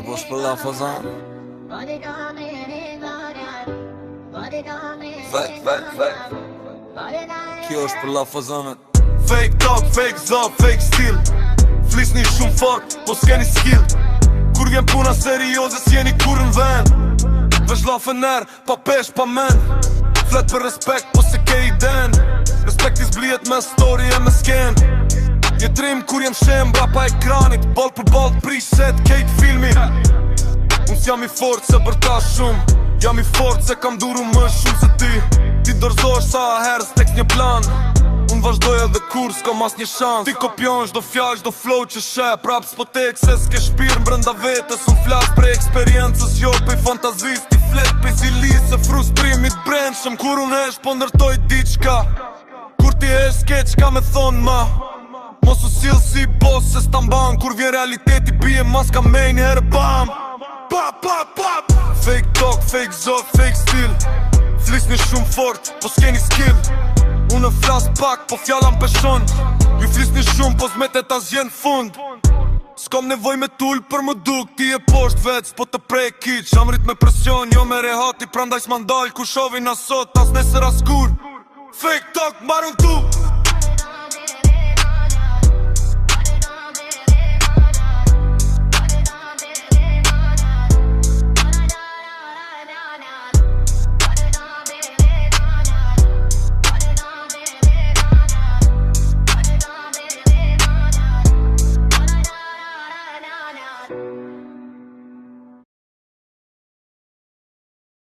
Boş për la fazan. Fake. Kjo është për la fazanët. Fake talk, fake zop, fake still. Flisni shumë fort, po s'keni skill. Kur vjen puna serioze, s'jeni kur në vend. Vesh la fener, pa pesh, pa men. Flet për respekt, po se ke i den. Respekti zblijet me story e me sken. Jetrim kur jem shem brapa ekranit. Ball për ball t'prish se t'kejt filmi. Unë s'jam i fort se bërta shumë. Jam i fort se kam duru më shumë se ti. Ti dorzosh sa herës tekst një plan. Unë vazhdoj edhe kur s'kom as një shans. Ti kopjon çdo fjall, çdo flow që she. Prap s'po tek se s'ke shpirë mbrënda vetës. Unë flas prej eksperiencës, jo prej fantazis. Ti flet prej zilis se frustrimit brendshëm. Kur unë hesh po ndërtoj diçka. Kur ti hesh s'ke qka me thon ma. Mos u sill si boss se s'ta mban. Kur vjen realiteti bie mas ka mejnë herë bam. Pap. Fake talk, fake zot, fake still. Flisni shumë fort, po s'keni skill. Unë flas pak, po fjalla m'peshon. Ju flisni shumë, po s'metet as gjen fund. S'kom nevoj me tull për më duk. Ti e posht vec, po të prej kiq. Jam rrit me presion, jo me rehati. Prandaj s'ma ndal, ku shovin asot, as nesër as kur. Fake talk, marun tu.